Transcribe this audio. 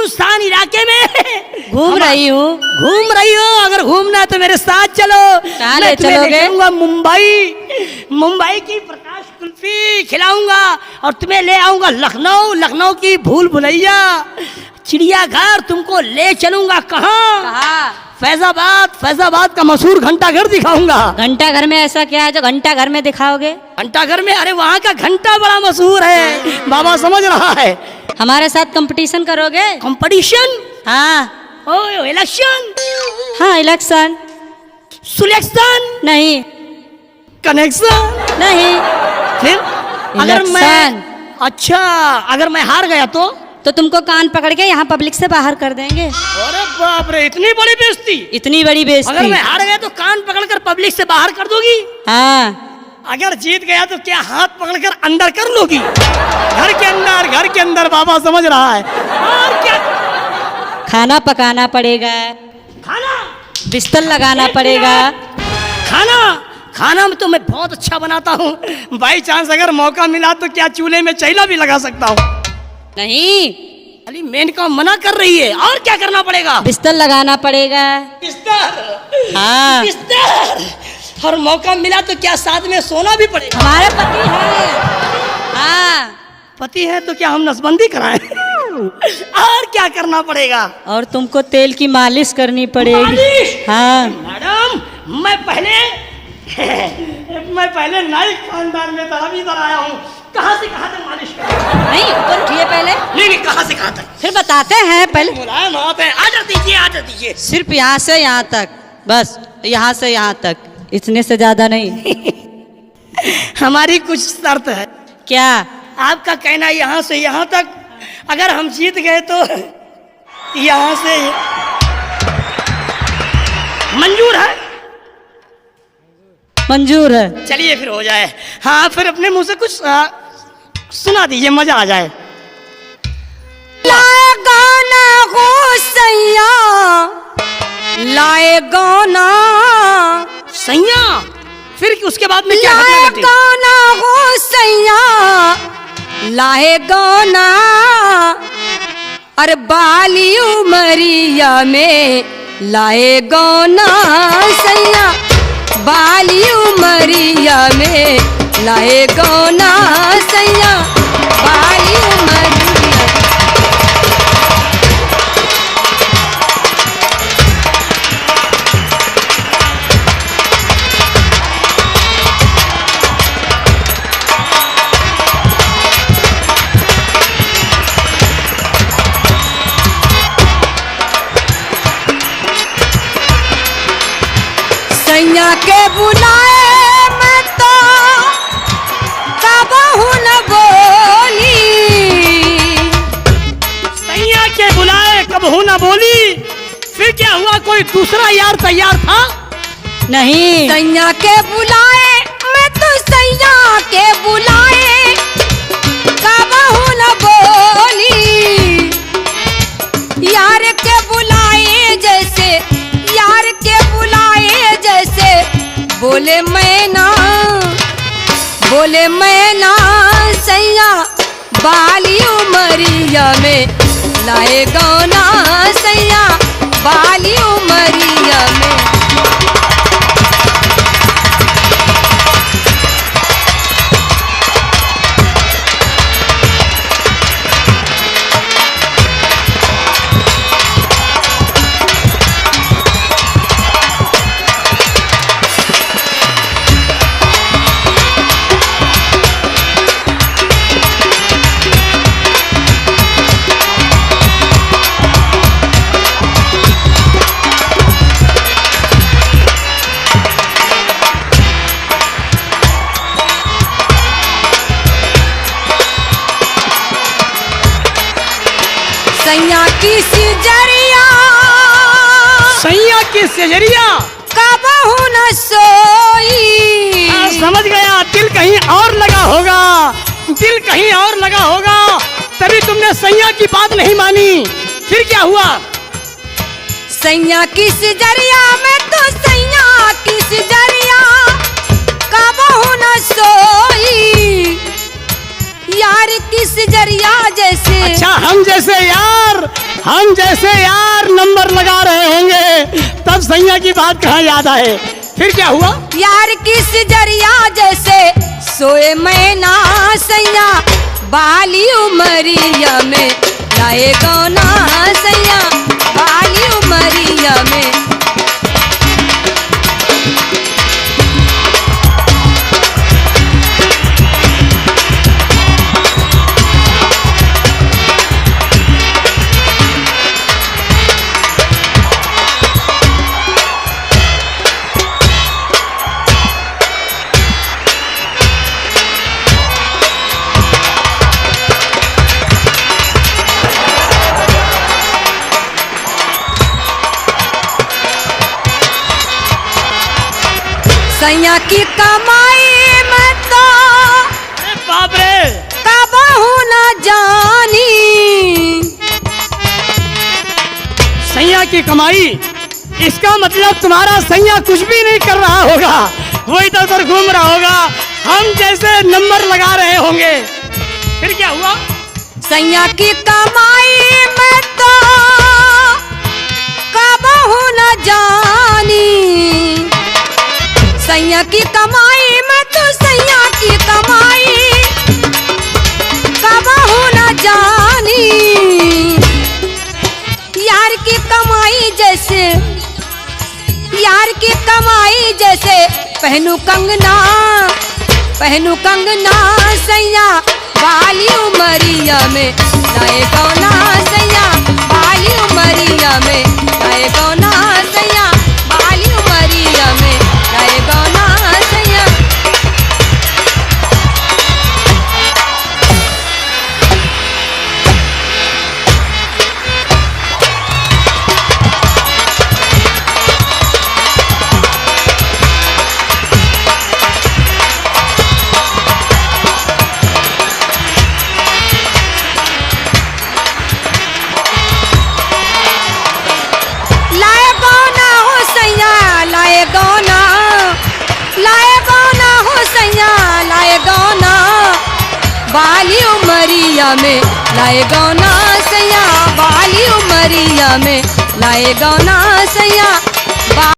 हिंदुस्तान इलाके में घूम रही हूँ। घूम रही हो? अगर घूमना है तो मेरे साथ चलो। कहाँ मैं ले तुम्हें चलोगे? चलूंगा मुंबई। मुंबई की प्रकाश कुल्फी खिलाऊंगा और तुम्हें ले आऊंगा लखनऊ। लखनऊ की भूल भुलैया, चिड़ियाघर तुमको ले चलूंगा। कहाँ? कहाँ? फैजाबाद। फैजाबाद का मशहूर घंटा घर दिखाऊंगा। घंटा घर में ऐसा क्या है जो घंटा घर में दिखाओगे? घंटा घर में, अरे वहाँ का घंटा बड़ा मशहूर है, बाबा समझ रहा है। हमारे साथ कंपटीशन करोगे? कंपटीशन? हाँ। ओ इलेक्शन? हाँ, इलेक्शन सिलेक्शन? नहीं। कनेक्शन? नहीं। फिर अगर मैं, इलेक्शन। अच्छा अगर मैं हार गया तो तुमको कान पकड़ के यहाँ पब्लिक से बाहर कर देंगे। अरे बाप रे, इतनी बड़ी बेइज्जती। इतनी बड़ी अगर बेइज्जती। मैं हार गया तो कान पकड़कर पब्लिक से बाहर कर दोगी? हाँ। अगर जीत गया तो क्या हाथ पकड़कर अंदर कर लोगी? घर के अंदर, घर के अंदर, बाबा समझ रहा है। और क्या? खाना पकाना पड़ेगा, खाना, बिस्तर लगाना पड़ेगा। खाना, खाना में तो मैं बहुत अच्छा बनाता हूँ। बाई चांस अगर मौका मिला तो क्या चूल्हे में चैला भी लगा सकता हूँ। नहीं, अली मेन का मना कर रही है। और क्या करना पड़ेगा? बिस्तर लगाना पड़ेगा। बिस्तर? हाँ। बिस्तर। और मौका मिला तो क्या साथ में सोना भी पड़ेगा? हमारे पति हैं। हाँ। पति है तो क्या हम नसबंदी कराएं? और क्या करना पड़ेगा? और तुमको तेल की मालिश करनी पड़ेगी। मालिश? हाँ। मैडम मैं पहले नाइक खानदान में था, अभी इधर आया हूँ। कहाँ से कहाँ तक मालिश कर? नहीं, ऊपर उठिए पहले। नहीं, कहाँ से कहाँ तक? फिर बताते हैं पहले। मुलायम हाथ है, आर्डर दीजिए, आर्डर दीजिए। सिर्फ यहाँ से यहाँ तक, बस यहाँ से यहाँ तक, इतने से ज्यादा नहीं। हमारी कुछ शर्त है। क्या? आपका कहना यहाँ से यहाँ तक, अगर हम जीत गए तो यहाँ से मंजूर है? मंजूर है। चलिए फिर हो जाए। हाँ, फिर अपने मुंह से कुछ सुना दीजिए, मजा आ जाए। लाए गाना हो सैया, लाए गाना सैया। फिर उसके बाद में क्या लाए घटना घटी? गाना हो सैया, लाए गाना। अरे बाली उमरिया में लाए गाना सैया, बाली उमरिया में लाए गाना सैया, बाली उमरिया। सैया के बुलाए मैं तो कबहू न बोली। सैया के बुलाए कबहू ना बोली। फिर क्या हुआ, कोई दूसरा यार तैयार था? नहीं। सैया के बुलाए मैं तो सैया के बुलाए कबहू न बोली। यार के बुलाए जैसे, यार के बुलाए जैसे, बोले मैना, बोले मैना सैया, बाली उमरिया में लाए गाना सैया, बाली उमरिया में। सैया की सिजरिया, सैया की सेजरिया कबहू न सोई। समझ गया, दिल कहीं और लगा होगा, दिल कहीं और लगा होगा, तभी तुमने सैया की बात नहीं मानी। फिर क्या हुआ? सैया की सिजरिया में तो सैया की सिजरिया कबहू न सोई। यार की सिजरिया जैसे, अच्छा हम जैसे यार हम जैसे यार नंबर लगा रहे होंगे तब सैया की बात कहाँ याद आए। फिर क्या हुआ? यार किस जरिया जैसे सोए मैना सैया बाली उमरिया में लाए गौना सैया बाली उमरिया में। सैया की कमाई में तो अरे बाप रे, कबहू न जानी। सैया की कमाई, इसका मतलब तुम्हारा सैया कुछ भी नहीं कर रहा होगा, वो इधर उधर घूम रहा होगा, हम जैसे नंबर लगा रहे होंगे। फिर क्या हुआ? सैया की कमाई में तो कबहू न जानी। सैया की कमाई में तो सैया की कमाई कबहू न जानी। यार की कमाई जैसे, यार की कमाई जैसे पहनू कंगना, पहनू कंगना सैया बाली उमरिया में लाए गौना सैया बाली उमरिया में लाए गौना सैया बाली उमरिया में लाए गौना सैया। लाए गौना हो सैया लाए गौना, लाए गौना हो सैया लाए गौना बाली उमरिया में लाए गौना सैया बाली उमरिया में लाए गौना सैया